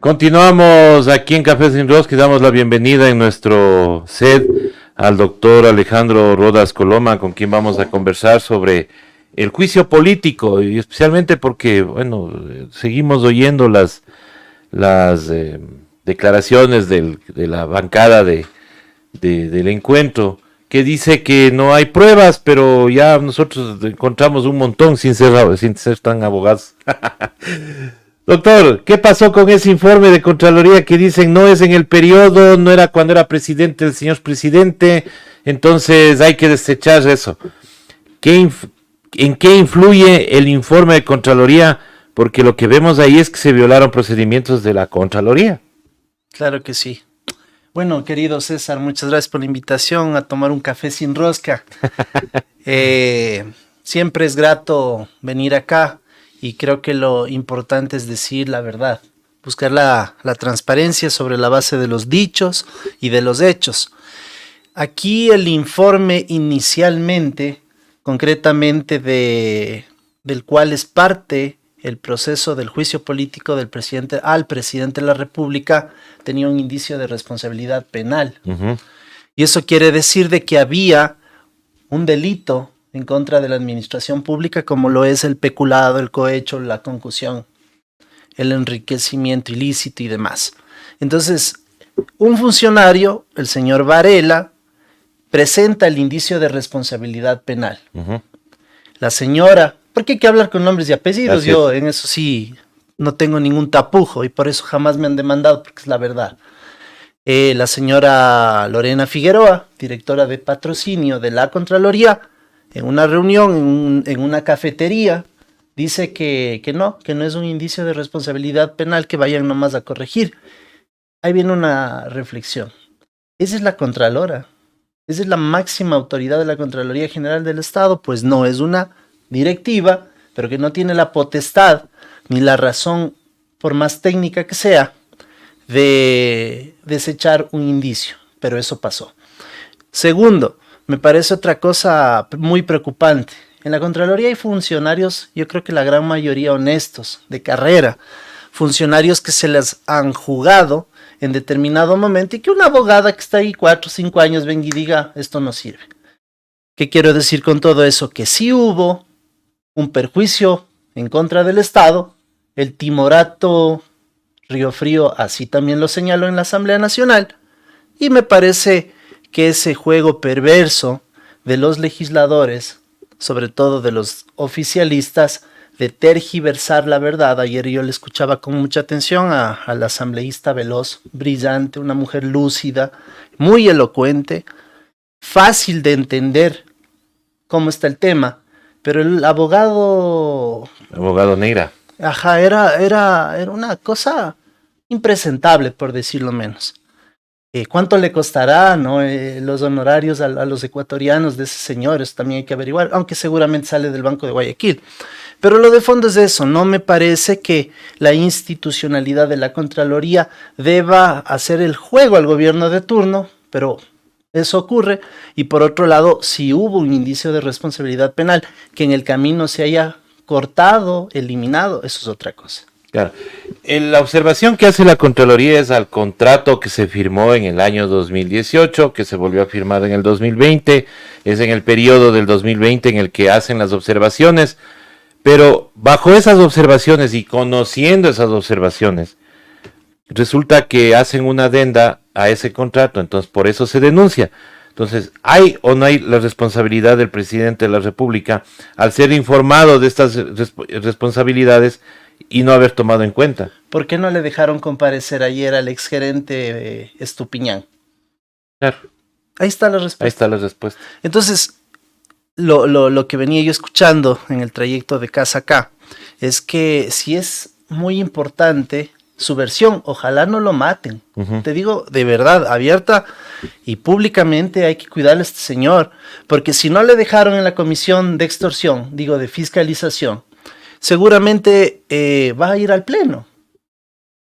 Continuamos aquí en Café Sin Rosca y damos la bienvenida en nuestro set al doctor Alejandro Rodas Coloma, con quien vamos a conversar sobre el juicio político, y especialmente porque, bueno, seguimos oyendo las declaraciones de la bancada del encuentro, que dice que no hay pruebas, pero ya nosotros encontramos un montón sin ser tan abogados. Doctor, ¿qué pasó con ese informe de Contraloría que dicen no es en el periodo, no era cuando era presidente el señor presidente, entonces hay que desechar eso? ¿En qué influye el informe de Contraloría? Porque lo que vemos ahí es que se violaron procedimientos de la Contraloría. Claro que sí. Bueno, querido César, muchas gracias por la invitación a tomar un café sin rosca. Siempre es grato venir acá y creo que lo importante es decir la verdad, buscar la transparencia sobre la base de los dichos y de los hechos. Aquí el informe inicialmente, concretamente del cual es parte el proceso del juicio político del presidente al presidente de la República, tenía un indicio de responsabilidad penal. Y eso quiere decir de que había un delito en contra de la administración pública, como lo es el peculado, el cohecho, la concusión, el enriquecimiento ilícito y demás. Entonces, un funcionario, el señor Varela, presenta el indicio de responsabilidad penal. La señora, porque hay que hablar con nombres y apellidos, yo en eso sí no tengo ningún tapujo y por eso jamás me han demandado, porque es la verdad. La señora Lorena Figueroa, directora de patrocinio de la Contraloría, en una reunión, en una cafetería, dice que no es un indicio de responsabilidad penal, que vayan nomás a corregir. Ahí viene una reflexión. Esa es la Contralora. Esa es la máxima autoridad de la Contraloría General del Estado. Pues no, es una directiva, pero que no tiene la potestad ni la razón, por más técnica que sea, de desechar un indicio. Pero eso pasó. Segundo, me parece otra cosa muy preocupante. En la Contraloría hay funcionarios, yo creo que la gran mayoría honestos, de carrera, funcionarios que se les han jugado en determinado momento y que una abogada que está ahí 4 o 5 años venga y diga, esto no sirve. ¿Qué quiero decir con todo eso? Que sí hubo un perjuicio en contra del Estado, el timorato Río Frío así también lo señaló en la Asamblea Nacional, y me parece que ese juego perverso de los legisladores, sobre todo de los oficialistas, de tergiversar la verdad. Ayer yo le escuchaba con mucha atención a la asambleísta veloz, brillante, una mujer lúcida, muy elocuente, fácil de entender cómo está el tema, pero el abogado Neira. Ajá, era una cosa impresentable, por decirlo menos. ¿Cuánto le costará, no, los honorarios a los ecuatorianos de ese señor? Eso también hay que averiguar, aunque seguramente sale del Banco de Guayaquil. Pero lo de fondo es eso. No me parece que la institucionalidad de la Contraloría deba hacer el juego al gobierno de turno, pero eso ocurre. Y por otro lado, si hubo un indicio de responsabilidad penal que en el camino se haya cortado, eliminado, eso es otra cosa. Claro. La observación que hace la Contraloría es al contrato que se firmó en el año 2018, que se volvió a firmar en el 2020, es en el periodo del 2020 en el que hacen las observaciones, pero bajo esas observaciones y conociendo esas observaciones, resulta que hacen una adenda a ese contrato, entonces por eso se denuncia. Entonces, ¿hay o no hay la responsabilidad del presidente de la República al ser informado de estas responsabilidades y no haber tomado en cuenta? ¿Por qué no le dejaron comparecer ayer al exgerente Estupiñán? Claro. Ahí está la respuesta. Ahí está la respuesta. Entonces, lo que venía yo escuchando en el trayecto de casa acá es que si es muy importante su versión, ojalá no lo maten. Te digo de verdad, abierta y públicamente, hay que cuidar a este señor, porque si no le dejaron en la comisión de extorsión, digo de fiscalización, seguramente va a ir al pleno.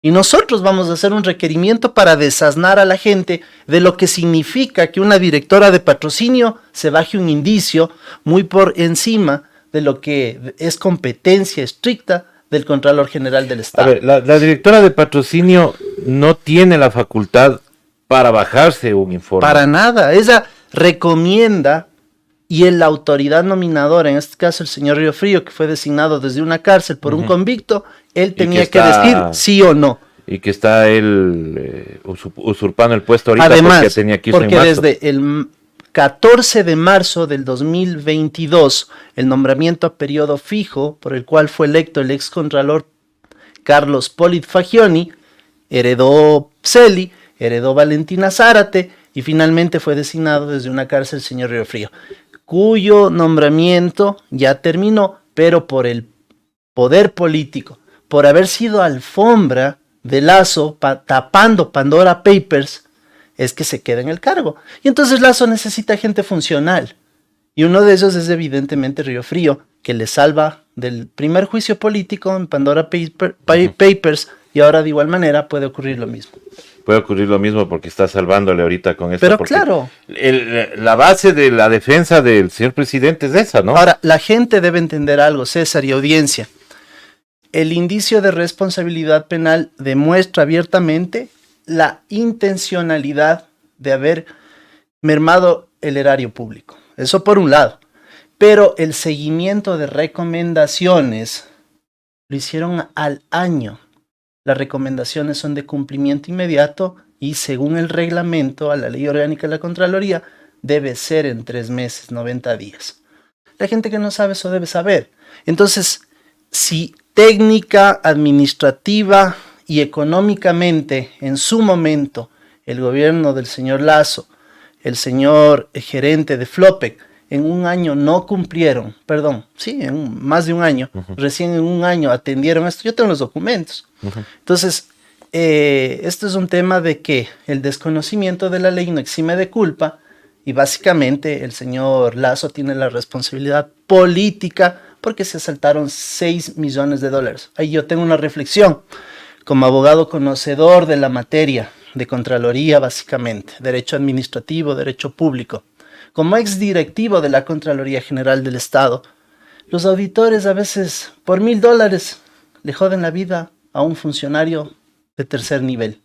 Y nosotros vamos a hacer un requerimiento para desasnar a la gente de lo que significa que una directora de patrocinio se baje un indicio muy por encima de lo que es competencia estricta del Contralor General del A Estado. ver, la directora de patrocinio no tiene la facultad para bajarse un informe. Para nada, ella recomienda y la autoridad nominadora, en este caso el señor Río Frío, que fue designado desde una cárcel por un convicto, él tenía que decir sí o no. Y que está él usurpando el puesto ahorita Además, porque tenía que irse porque en marzo. desde el 14 de marzo del 2022, el nombramiento a periodo fijo por el cual fue electo el ex contralor Carlos Polit Fagioni, heredó Celi, heredó Valentina Zárate y finalmente fue designado desde una cárcel el señor Río Frío, cuyo nombramiento ya terminó, pero por el poder político, por haber sido alfombra de Lazo tapando Pandora Papers, es que se queda en el cargo. Y entonces Lazo necesita gente funcional. Y uno de ellos es evidentemente Río Frío, que le salva del primer juicio político en Pandora Papers, y ahora de igual manera puede ocurrir lo mismo. Puede ocurrir lo mismo porque está salvándole ahorita con esto. Pero claro. La base de la defensa del señor presidente es esa, ¿no? Ahora, la gente debe entender algo, César y audiencia. El indicio de responsabilidad penal demuestra abiertamente la intencionalidad de haber mermado el erario público. Eso por un lado. Pero el seguimiento de recomendaciones lo hicieron al año. Las recomendaciones son de cumplimiento inmediato y según el reglamento a la ley orgánica de la Contraloría debe ser en 3 meses, 90 días. La gente que no sabe eso debe saber. Entonces, si técnica, administrativa y económicamente en su momento el gobierno del señor Lazo, el señor gerente de Flopec, en un año no cumplieron, en más de un año, recién en un año atendieron esto, yo tengo los documentos. Entonces, esto es un tema de que el desconocimiento de la ley no exime de culpa y básicamente el señor Lazo tiene la responsabilidad política porque se asaltaron $6 millones. Ahí yo tengo una reflexión como abogado conocedor de la materia de Contraloría, básicamente, derecho administrativo, derecho público. Como exdirectivo de la Contraloría General del Estado, los auditores a veces por $1,000 le joden la vida a un funcionario de tercer nivel.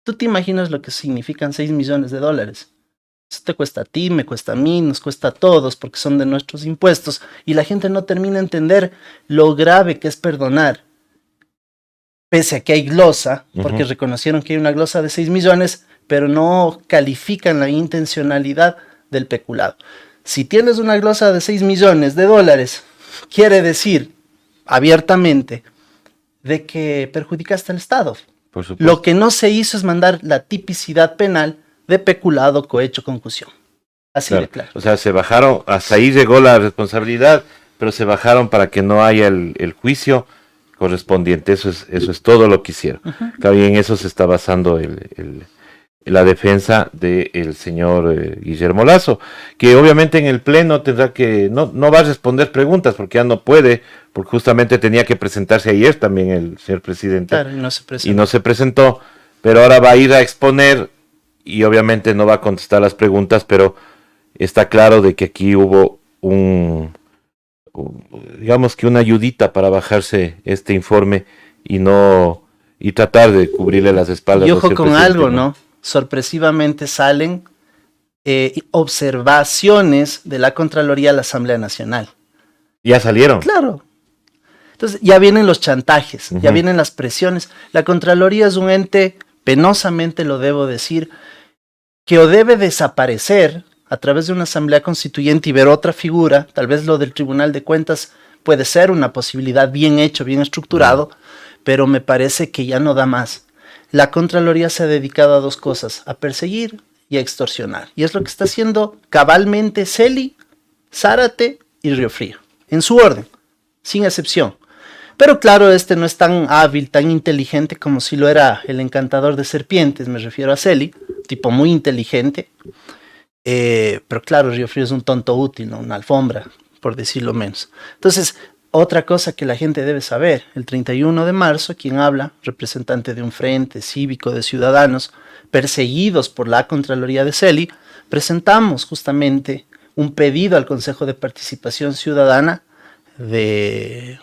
¿Tú te imaginas lo que significan $6 millones? Eso te cuesta a ti, me cuesta a mí, nos cuesta a todos porque son de nuestros impuestos y la gente no termina de entender lo grave que es perdonar. Pese a que hay glosa, porque reconocieron que hay una glosa de 6 millones, pero no califican la intencionalidad del peculado. Si tienes una glosa de $6 millones, quiere decir abiertamente de que perjudicaste al Estado. Por supuesto. Lo que no se hizo es mandar la tipicidad penal de peculado, cohecho, concusión. Así de claro. O sea, se bajaron, hasta ahí llegó la responsabilidad, pero se bajaron para que no haya el juicio correspondiente. Eso es todo lo que hicieron. Claro, y en eso se está basando la defensa del señor Guillermo Lazo, que obviamente en el pleno tendrá que, no va a responder preguntas porque ya no puede, porque justamente tenía que presentarse ayer también el señor presidente. Claro, y no se presentó, pero ahora va a ir a exponer y obviamente no va a contestar las preguntas, pero está claro de que aquí hubo digamos que una ayudita para bajarse este informe y tratar de cubrirle las espaldas. Y ojo con algo, ¿no? Sorpresivamente salen observaciones de la Contraloría a la Asamblea Nacional. Ya salieron. Claro. Entonces ya vienen los chantajes, ya vienen las presiones. La Contraloría es un ente, penosamente lo debo decir, que o debe desaparecer a través de una asamblea constituyente y ver otra figura, tal vez lo del Tribunal de Cuentas puede ser una posibilidad bien hecho, bien estructurado, pero me parece que ya no da más. La Contraloría se ha dedicado a 2 cosas, a perseguir y a extorsionar. Y es lo que está haciendo cabalmente Celi, Zárate y Río Frío, en su orden, sin excepción. Pero claro, este no es tan hábil, tan inteligente como si lo era el encantador de serpientes, me refiero a Celi, tipo muy inteligente. Pero claro, Río Frío es un tonto útil, ¿no? Una alfombra, por decirlo menos. Entonces, otra cosa que la gente debe saber, el 31 de marzo, quien habla, representante de un frente cívico de ciudadanos perseguidos por la Contraloría de Celi, presentamos justamente un pedido al Consejo de Participación Ciudadana de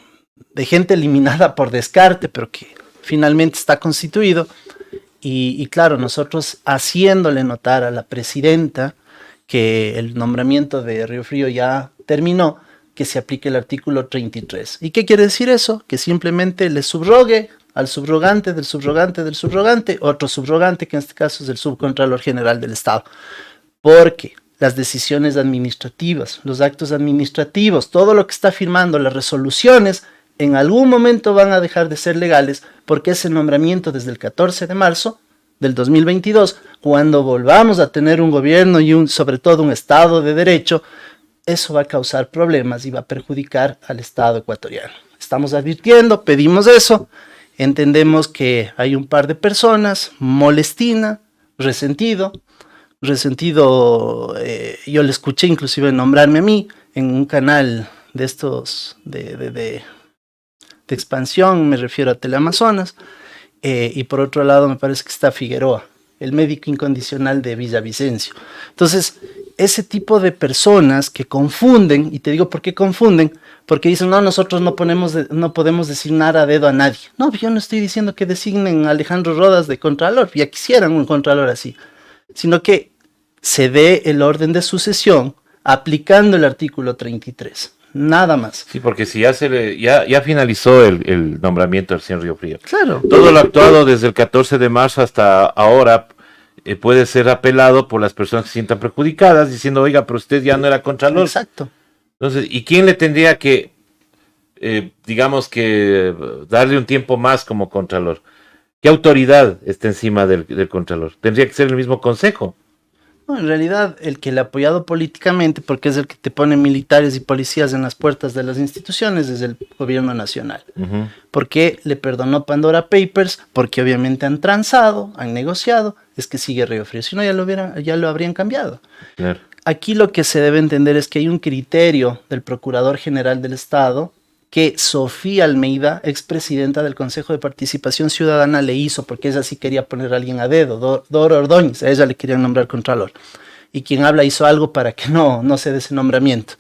gente eliminada por descarte, pero que finalmente está constituido. Y claro, nosotros haciéndole notar a la presidenta que el nombramiento de Río Frío ya terminó, que se aplique el artículo 33. ¿Y qué quiere decir eso? Que simplemente le subrogue al subrogante del subrogante del subrogante, otro subrogante, que en este caso es el subcontralor general del Estado. Porque las decisiones administrativas, los actos administrativos, todo lo que está firmando, las resoluciones, en algún momento van a dejar de ser legales, porque ese nombramiento desde el 14 de marzo del 2022, cuando volvamos a tener un gobierno y sobre todo un Estado de Derecho, eso va a causar problemas y va a perjudicar al Estado ecuatoriano. Estamos advirtiendo, pedimos eso, entendemos que hay un par de personas, molestina, resentido, yo le escuché inclusive nombrarme a mí en un canal de estos de expansión, me refiero a Teleamazonas, y por otro lado me parece que está Figueroa, el médico incondicional de Villavicencio. Entonces, ese tipo de personas que confunden, y te digo por qué confunden, porque dicen, no, nosotros no podemos designar a dedo a nadie. No, yo no estoy diciendo que designen a Alejandro Rodas de Contralor, ya quisieran un Contralor así, sino que se dé el orden de sucesión aplicando el artículo 33. Nada más. Sí, porque si ya finalizó el nombramiento del señor Río Frío. Claro. Todo lo actuado desde el 14 de marzo hasta ahora puede ser apelado por las personas que se sientan perjudicadas, diciendo, oiga, pero usted ya no era Contralor. Exacto. Entonces, ¿y quién le tendría que, digamos que, darle un tiempo más como Contralor? ¿Qué autoridad está encima del Contralor? ¿Tendría que ser el mismo Consejo? No, en realidad, el que le ha apoyado políticamente, porque es el que te pone militares y policías en las puertas de las instituciones, es el gobierno nacional. Uh-huh. Porque le perdonó Pandora Papers, porque obviamente han transado, han negociado, es que sigue Río Frío. Si no, ya lo habrían cambiado. Claro. Aquí lo que se debe entender es que hay un criterio del Procurador General del Estado que Sofía Almeida, expresidenta del Consejo de Participación Ciudadana, le hizo, porque ella sí quería poner a alguien a dedo, Dora Ordóñez, a ella le querían nombrar Contralor. Y quien habla hizo algo para que no se dé ese nombramiento.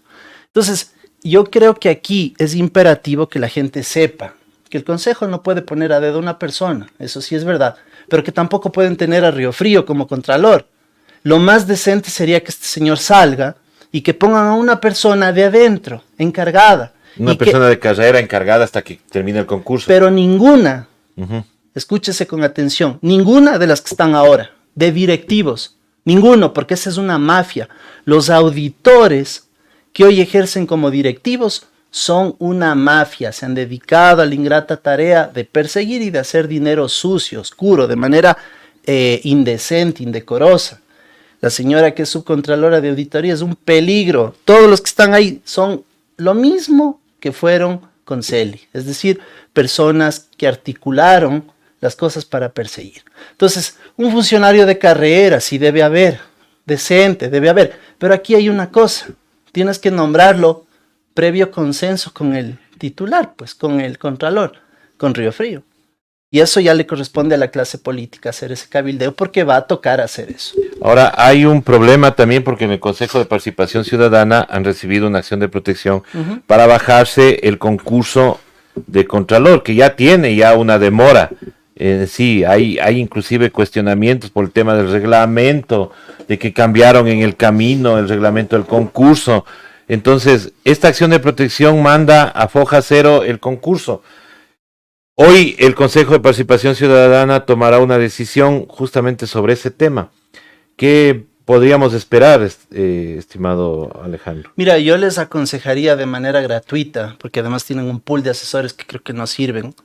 Entonces, yo creo que aquí es imperativo que la gente sepa que el Consejo no puede poner a dedo a una persona, eso sí es verdad, pero que tampoco pueden tener a Río Frío como Contralor. Lo más decente sería que este señor salga y que pongan a una persona de adentro, encargada. Una persona de carrera encargada hasta que termine el concurso. Pero ninguna, Uh-huh. escúchese con atención, ninguna de las que están ahora, de directivos, ninguno, porque esa es una mafia. Los auditores que hoy ejercen como directivos son una mafia, se han dedicado a la ingrata tarea de perseguir y de hacer dinero sucio, oscuro, de manera indecente, indecorosa. La señora que es subcontralora de auditoría es un peligro. Todos los que están ahí son lo mismo que fueron con Celi, es decir, personas que articularon las cosas para perseguir. Entonces, un funcionario de carrera sí debe haber, decente debe haber, pero aquí hay una cosa, tienes que nombrarlo previo consenso con el titular, pues con el Contralor, con Río Frío. Y eso ya le corresponde a la clase política hacer ese cabildeo, porque va a tocar hacer eso. Ahora, hay un problema también porque en el Consejo de Participación Ciudadana han recibido una acción de protección Uh-huh. para bajarse el concurso de Contralor, que ya tiene una demora. Sí, hay inclusive cuestionamientos por el tema del reglamento, de que cambiaron en el camino el reglamento del concurso. Entonces, esta acción de protección manda a foja cero el concurso. Hoy el Consejo de Participación Ciudadana tomará una decisión justamente sobre ese tema. ¿Qué podríamos esperar, estimado Alejandro? Mira, yo les aconsejaría de manera gratuita, porque además tienen un pool de asesores que creo que no sirven,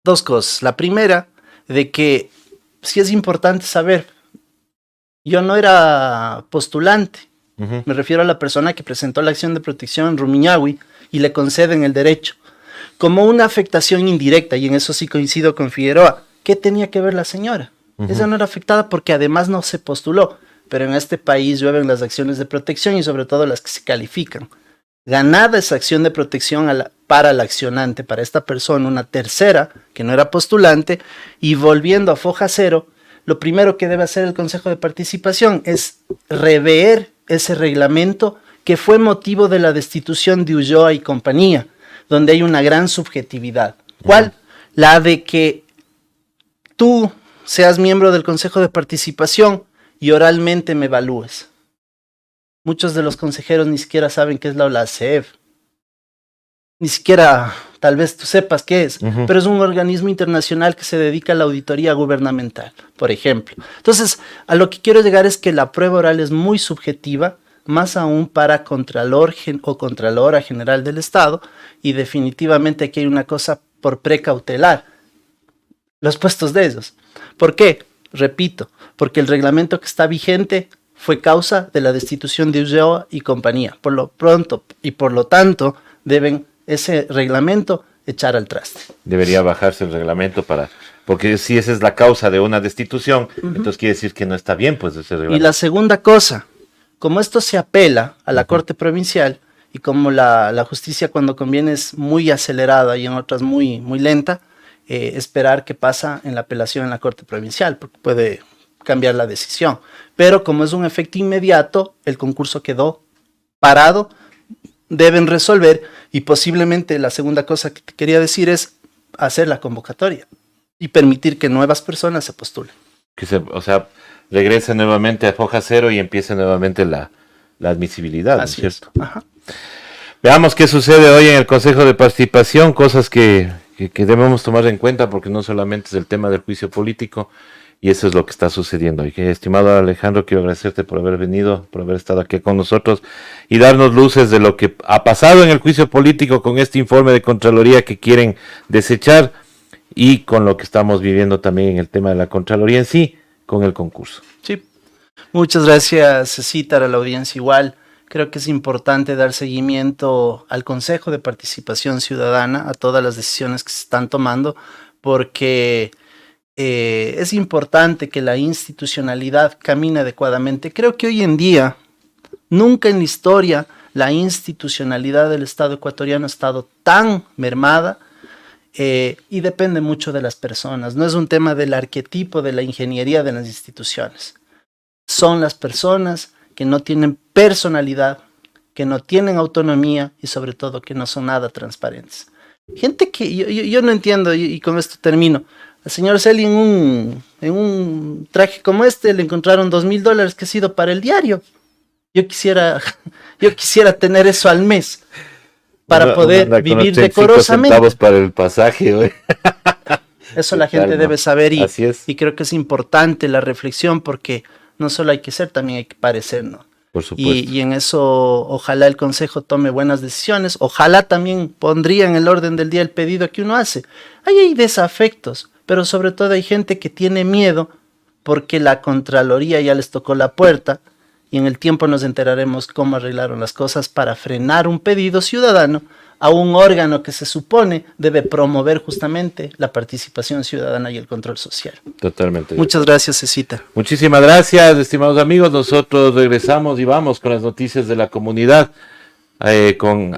dos cosas. La primera, de que sí es importante saber, yo no era postulante, Uh-huh. me refiero a la persona que presentó la acción de protección en Rumiñahui y le conceden el derecho. Como una afectación indirecta, y en eso sí coincido con Figueroa, ¿qué tenía que ver la señora? Uh-huh. Ella no era afectada porque además no se postuló, pero en este país llueven las acciones de protección y sobre todo las que se califican. Ganada esa acción de protección para el accionante, para esta persona, una tercera que no era postulante, y volviendo a foja cero, lo primero que debe hacer el Consejo de Participación es rever ese reglamento que fue motivo de la destitución de Ulloa y compañía, donde hay una gran subjetividad. ¿Cuál? La de que tú seas miembro del Consejo de Participación y oralmente me evalúes. Muchos de los consejeros ni siquiera saben qué es la OLACEF. Ni siquiera, tal vez tú sepas qué es, pero es un organismo internacional que se dedica a la auditoría gubernamental, por ejemplo. Entonces, a lo que quiero llegar es que la prueba oral es muy subjetiva, más aún para Contralor o Contralora General del Estado, y definitivamente aquí hay una cosa por precautelar, los puestos de ellos. ¿Por qué? Repito, porque el reglamento que está vigente fue causa de la destitución de Ulloa y compañía. Por lo pronto y por lo tanto deben ese reglamento echar al traste. Debería bajarse el reglamento porque si esa es la causa de una destitución, entonces quiere decir que no está bien pues ese reglamento. Y la segunda cosa, como esto se apela a la Corte Provincial y como la justicia cuando conviene es muy acelerada y en otras muy, muy lenta, esperar qué pasa en la apelación en la Corte Provincial, porque puede cambiar la decisión. Pero como es un efecto inmediato, el concurso quedó parado, deben resolver, y posiblemente la segunda cosa que te quería decir es hacer la convocatoria y permitir que nuevas personas se postulen. O sea, regrese nuevamente a foja cero y empiece nuevamente la admisibilidad, Así ¿no es cierto? Ajá. Veamos qué sucede hoy en el Consejo de Participación, cosas que debemos tomar en cuenta porque no solamente es el tema del juicio político, y eso es lo que está sucediendo. Y que, estimado Alejandro, quiero agradecerte por haber venido, por haber estado aquí con nosotros y darnos luces de lo que ha pasado en el juicio político con este informe de Contraloría que quieren desechar y con lo que estamos viviendo también en el tema de la Contraloría en sí, con el concurso. Sí, muchas gracias, Cecitar, a la audiencia igual. Creo que es importante dar seguimiento al Consejo de Participación Ciudadana, a todas las decisiones que se están tomando, porque es importante que la institucionalidad camine adecuadamente. Creo que hoy en día, nunca en la historia, la institucionalidad del Estado ecuatoriano ha estado tan mermada y depende mucho de las personas. No es un tema del arquetipo de la ingeniería de las instituciones. Son las personas que no tienen personalidad, que no tienen autonomía y sobre todo que no son nada transparentes. Gente que yo no entiendo, y con esto termino. Al señor Celi en un traje como este le encontraron $2,000 que ha sido para el diario. Yo quisiera tener eso al mes para poder vivir decorosamente. Centavos para el pasaje, güey. Eso la gente debe saber Así es. y creo que es importante la reflexión porque no solo hay que ser, también hay que parecer, ¿no? Por supuesto. Y en eso ojalá el Consejo tome buenas decisiones, ojalá también pondría en el orden del día el pedido que uno hace. Ahí hay desafectos, pero sobre todo hay gente que tiene miedo porque la Contraloría ya les tocó la puerta y en el tiempo nos enteraremos cómo arreglaron las cosas para frenar un pedido ciudadano a un órgano que se supone debe promover justamente la participación ciudadana y el control social. Totalmente. Muchas gracias, Cecita. Muchísimas gracias, estimados amigos. Nosotros regresamos y vamos con las noticias de la comunidad con